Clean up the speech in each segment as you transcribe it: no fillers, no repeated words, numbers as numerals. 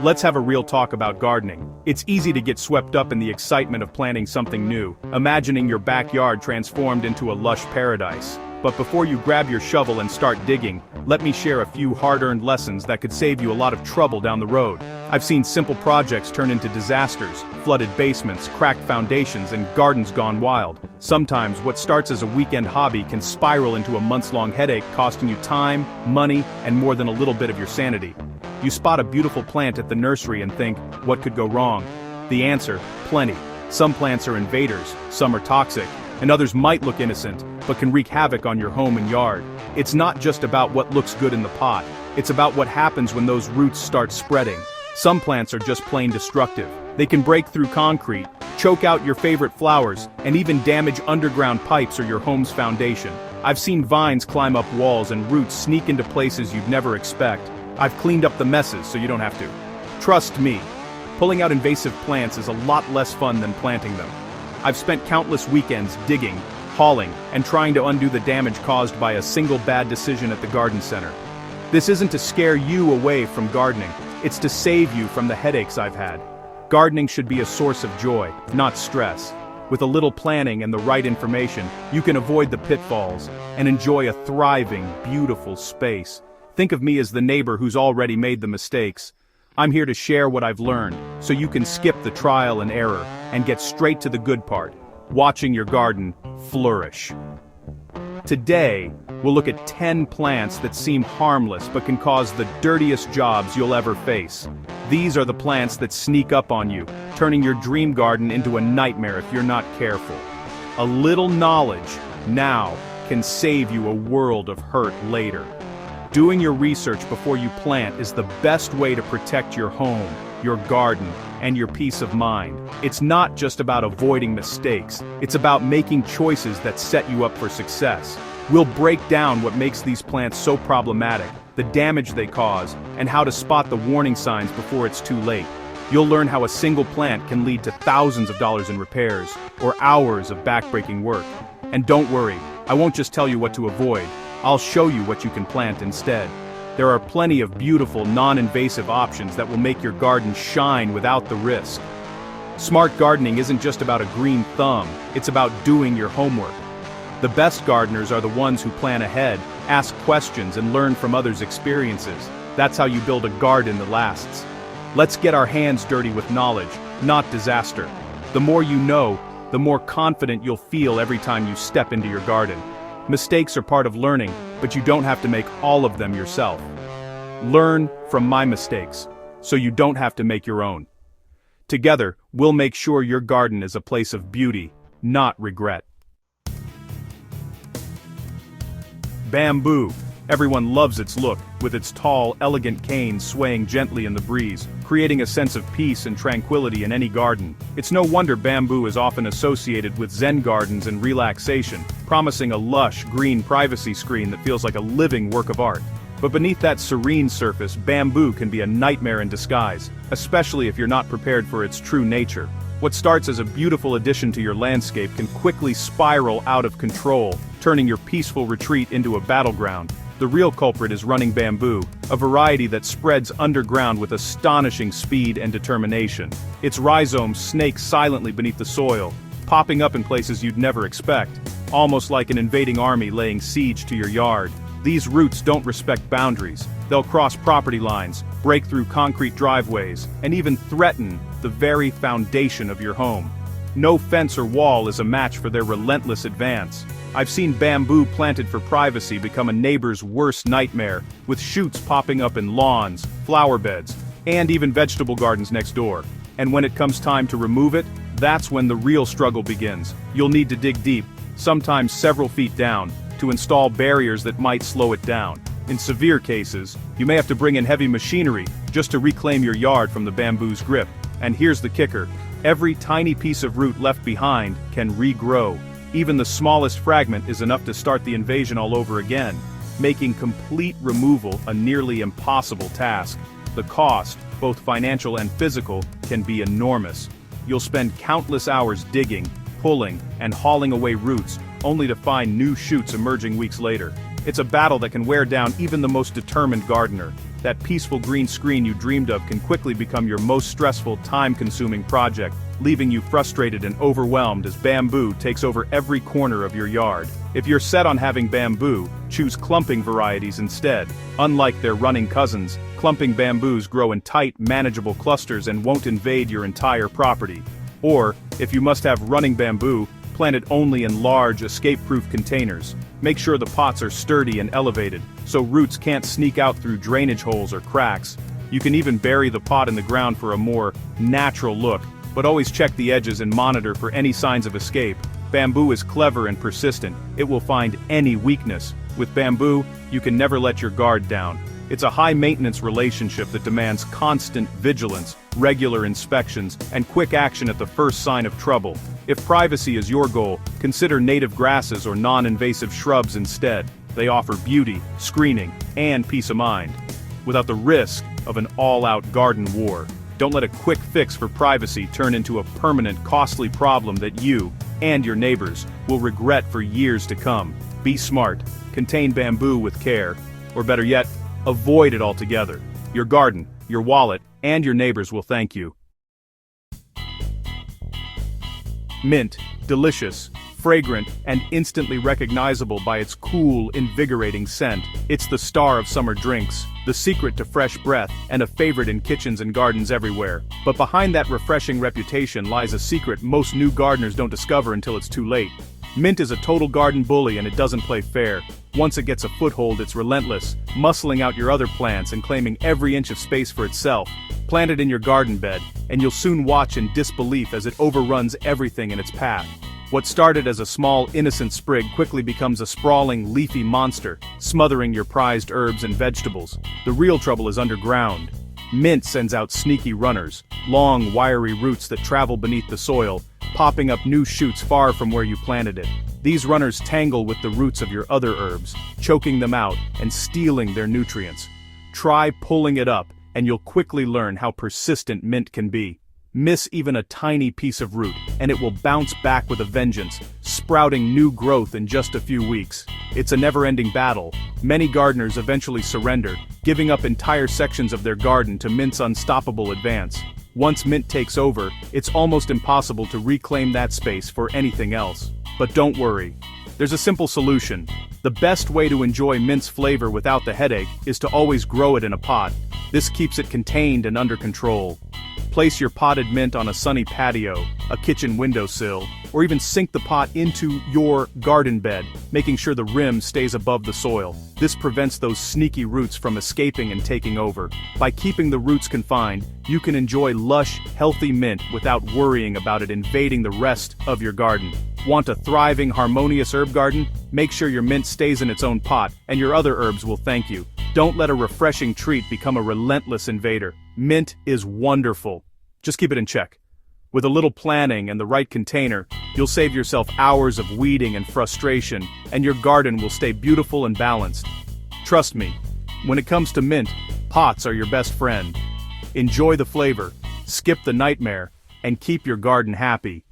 Let's have a real talk about gardening. It's easy to get swept up in the excitement of planting something new, imagining your backyard transformed into a lush paradise. But before you grab your shovel and start digging, let me share a few hard-earned lessons that could save you a lot of trouble down the road. I've seen simple projects turn into disasters, flooded basements, cracked foundations, and gardens gone wild. Sometimes what starts as a weekend hobby can spiral into a months-long headache, costing you time, money, and more than a little bit of your sanity. You spot a beautiful plant at the nursery and think, what could go wrong? The answer, plenty. Some plants are invaders, some are toxic, and others might look innocent, but can wreak havoc on your home and yard. It's not just about what looks good in the pot, it's about what happens when those roots start spreading. Some plants are just plain destructive. They can break through concrete, choke out your favorite flowers, and even damage underground pipes or your home's foundation. I've seen vines climb up walls and roots sneak into places you'd never expect. I've cleaned up the messes so you don't have to. Trust me, pulling out invasive plants is a lot less fun than planting them. I've spent countless weekends digging, hauling, and trying to undo the damage caused by a single bad decision at the garden center. This isn't to scare you away from gardening, it's to save you from the headaches I've had. Gardening should be a source of joy, not stress. With a little planning and the right information, you can avoid the pitfalls and enjoy a thriving, beautiful space. Think of me as the neighbor who's already made the mistakes. I'm here to share what I've learned, so you can skip the trial and error, and get straight to the good part, watching your garden flourish. Today, we'll look at 10 plants that seem harmless but can cause the dirtiest jobs you'll ever face. These are the plants that sneak up on you, turning your dream garden into a nightmare if you're not careful. A little knowledge, now, can save you a world of hurt later. Doing your research before you plant is the best way to protect your home, your garden, and your peace of mind. It's not just about avoiding mistakes, it's about making choices that set you up for success. We'll break down what makes these plants so problematic, the damage they cause, and how to spot the warning signs before it's too late. You'll learn how a single plant can lead to thousands of dollars in repairs, or hours of backbreaking work. And don't worry, I won't just tell you what to avoid, I'll show you what you can plant instead. There are plenty of beautiful, non-invasive options that will make your garden shine without the risk. Smart gardening isn't just about a green thumb, it's about doing your homework. The best gardeners are the ones who plan ahead, ask questions, and learn from others' experiences. That's how you build a garden that lasts. Let's get our hands dirty with knowledge, not disaster. The more you know, the more confident you'll feel every time you step into your garden. Mistakes are part of learning, but you don't have to make all of them yourself. Learn from my mistakes, so you don't have to make your own. Together, we'll make sure your garden is a place of beauty, not regret. Bamboo. Everyone loves its look, with its tall, elegant canes swaying gently in the breeze, creating a sense of peace and tranquility in any garden. It's no wonder bamboo is often associated with Zen gardens and relaxation, promising a lush, green privacy screen that feels like a living work of art. But beneath that serene surface, bamboo can be a nightmare in disguise, especially if you're not prepared for its true nature. What starts as a beautiful addition to your landscape can quickly spiral out of control, turning your peaceful retreat into a battleground. The real culprit is running bamboo, a variety that spreads underground with astonishing speed and determination. Its rhizomes snake silently beneath the soil, popping up in places you'd never expect, almost like an invading army laying siege to your yard. These roots don't respect boundaries. They'll cross property lines, break through concrete driveways, and even threaten the very foundation of your home. No fence or wall is a match for their relentless advance. I've seen bamboo planted for privacy become a neighbor's worst nightmare, with shoots popping up in lawns, flower beds, and even vegetable gardens next door. And when it comes time to remove it, that's when the real struggle begins. You'll need to dig deep, sometimes several feet down, to install barriers that might slow it down. In severe cases, you may have to bring in heavy machinery just to reclaim your yard from the bamboo's grip. And here's the kicker: every tiny piece of root left behind can regrow. Even the smallest fragment is enough to start the invasion all over again, making complete removal a nearly impossible task. The cost, both financial and physical, can be enormous. You'll spend countless hours digging, pulling, and hauling away roots, only to find new shoots emerging weeks later. It's a battle that can wear down even the most determined gardener. That peaceful green screen you dreamed of can quickly become your most stressful, time-consuming project, leaving you frustrated and overwhelmed as bamboo takes over every corner of your yard. If you're set on having bamboo, choose clumping varieties instead. Unlike their running cousins, clumping bamboos grow in tight, manageable clusters and won't invade your entire property. Or, if you must have running bamboo, plant it only in large, escape-proof containers. Make sure the pots are sturdy and elevated, so roots can't sneak out through drainage holes or cracks. You can even bury the pot in the ground for a more natural look, but always check the edges and monitor for any signs of escape. Bamboo is clever and persistent. It will find any weakness. With bamboo, you can never let your guard down. It's a high-maintenance relationship that demands constant vigilance, regular inspections, and quick action at the first sign of trouble. If privacy is your goal, consider native grasses or non-invasive shrubs instead. They offer beauty, screening, and peace of mind, without the risk of an all-out garden war. Don't let a quick fix for privacy turn into a permanent, costly problem that you and your neighbors will regret for years to come. Be smart, contain bamboo with care, or better yet, avoid it altogether. Your garden, your wallet, and your neighbors will thank you. Mint, delicious, fragrant, and instantly recognizable by its cool, invigorating scent. It's the star of summer drinks, the secret to fresh breath, and a favorite in kitchens and gardens everywhere. But behind that refreshing reputation lies a secret most new gardeners don't discover until it's too late. Mint is a total garden bully and it doesn't play fair. Once it gets a foothold, it's relentless, muscling out your other plants and claiming every inch of space for itself. Plant it in your garden bed, and you'll soon watch in disbelief as it overruns everything in its path. What started as a small, innocent sprig quickly becomes a sprawling, leafy monster, smothering your prized herbs and vegetables. The real trouble is underground. Mint sends out sneaky runners, long, wiry roots that travel beneath the soil, popping up new shoots far from where you planted it. These runners tangle with the roots of your other herbs, choking them out and stealing their nutrients. Try pulling it up, and you'll quickly learn how persistent mint can be. Miss even a tiny piece of root, and it will bounce back with a vengeance, sprouting new growth in just a few weeks. It's a never-ending battle. Many gardeners eventually surrender, giving up entire sections of their garden to mint's unstoppable advance. Once mint takes over, it's almost impossible to reclaim that space for anything else. But don't worry. There's a simple solution. The best way to enjoy mint's flavor without the headache is to always grow it in a pot. This keeps it contained and under control. Place your potted mint on a sunny patio, a kitchen windowsill, or even sink the pot into your garden bed, making sure the rim stays above the soil. This prevents those sneaky roots from escaping and taking over. By keeping the roots confined, you can enjoy lush, healthy mint without worrying about it invading the rest of your garden. Want a thriving, harmonious herb garden? Make sure your mint stays in its own pot, and your other herbs will thank you. Don't let a refreshing treat become a relentless invader. Mint is wonderful. Just keep it in check. With a little planning and the right container, you'll save yourself hours of weeding and frustration, and your garden will stay beautiful and balanced. Trust me, when it comes to mint, pots are your best friend. Enjoy the flavor, skip the nightmare, and keep your garden happy.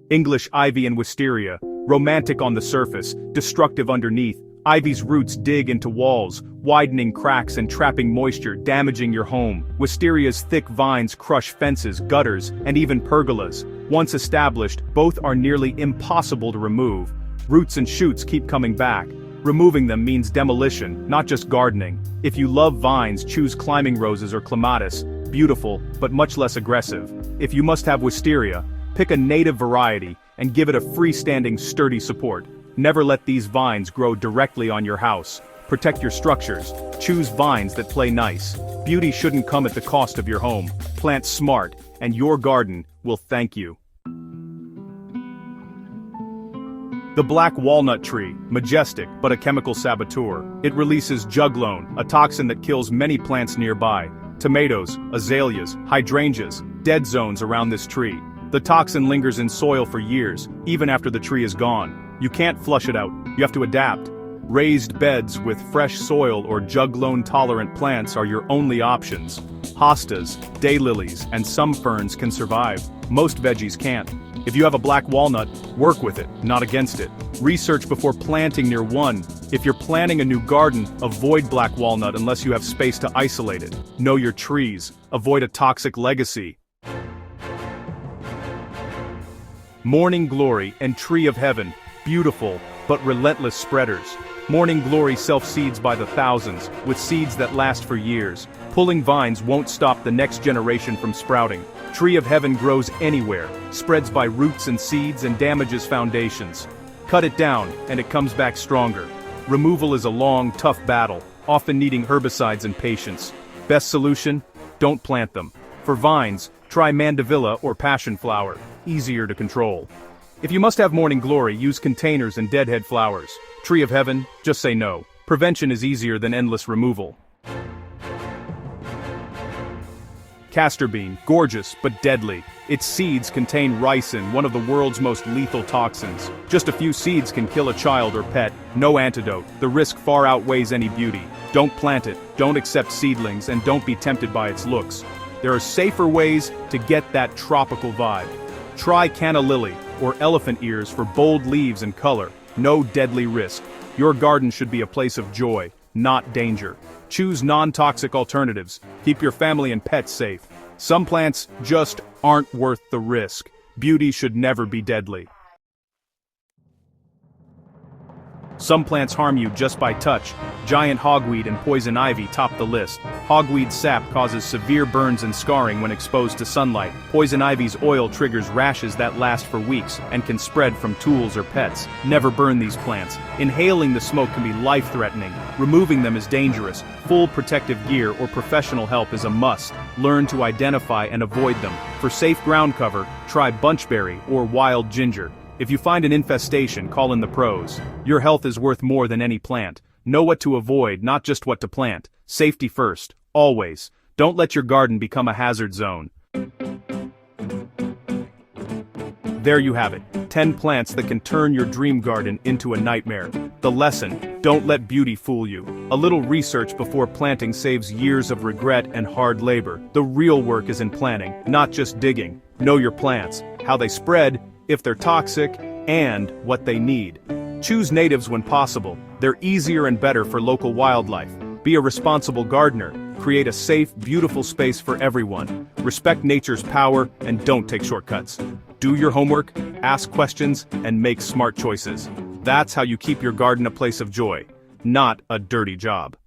English ivy and wisteria, romantic on the surface, destructive underneath. Ivy's roots dig into walls, widening cracks and trapping moisture, damaging your home. Wisteria's thick vines crush fences, gutters, and even pergolas. Once established, both are nearly impossible to remove. Roots and shoots keep coming back. Removing them means demolition, not just gardening. If you love vines, choose climbing roses or clematis, beautiful, but much less aggressive. If you must have wisteria, pick a native variety and give it a freestanding, sturdy support. Never let these vines grow directly on your house. Protect your structures. Choose vines that play nice. Beauty shouldn't come at the cost of your home. Plant smart, and your garden will thank you. The black walnut tree, majestic but a chemical saboteur. It releases juglone, a toxin that kills many plants nearby. Tomatoes, azaleas, hydrangeas, dead zones around this tree. The toxin lingers in soil for years, even after the tree is gone. You can't flush it out, you have to adapt. Raised beds with fresh soil or jug-loan-tolerant plants are your only options. Hostas, daylilies, and some ferns can survive. Most veggies can't. If you have a black walnut, work with it, not against it. Research before planting near one. If you're planning a new garden, avoid black walnut unless you have space to isolate it. Know your trees. Avoid a toxic legacy. Morning Glory and Tree of Heaven. Beautiful, but relentless spreaders. Morning Glory self-seeds by the thousands, with seeds that last for years. Pulling vines won't stop the next generation from sprouting. Tree of Heaven grows anywhere, spreads by roots and seeds and damages foundations. Cut it down, and it comes back stronger. Removal is a long, tough battle, often needing herbicides and patience. Best solution? Don't plant them. For vines, try mandevilla or passion flower, easier to control. If you must have Morning Glory, use containers and deadhead flowers. Tree of Heaven, just say no. Prevention is easier than endless removal. Castor bean, gorgeous but deadly. Its seeds contain ricin, one of the world's most lethal toxins. Just a few seeds can kill a child or pet. No antidote. The risk far outweighs any beauty. Don't plant it, don't accept seedlings, and don't be tempted by its looks. There are safer ways to get that tropical vibe. Try canna lily or elephant ears for bold leaves and color. No deadly risk. Your garden should be a place of joy, not danger. Choose non-toxic alternatives. Keep your family and pets safe. Some plants just aren't worth the risk. Beauty should never be deadly. Some plants harm you just by touch. Giant hogweed and poison ivy top the list. Hogweed sap causes severe burns and scarring when exposed to sunlight. Poison ivy's oil triggers rashes that last for weeks and can spread from tools or pets. Never burn these plants. Inhaling the smoke can be life-threatening. Removing them is dangerous. Full protective gear or professional help is a must. Learn to identify and avoid them. For safe ground cover, try bunchberry or wild ginger. If you find an infestation, call in the pros. Your health is worth more than any plant. Know what to avoid, not just what to plant. Safety first, always. Don't let your garden become a hazard zone. There you have it. 10 plants that can turn your dream garden into a nightmare. The lesson: don't let beauty fool you. A little research before planting saves years of regret and hard labor. The real work is in planning, not just digging. Know your plants, how they spread, if they're toxic, and what they need. Choose natives when possible. They're easier and better for local wildlife. Be a responsible gardener. Create a safe, beautiful space for everyone. Respect nature's power and don't take shortcuts. Do your homework, ask questions, and make smart choices. That's how you keep your garden a place of joy, not a dirty job.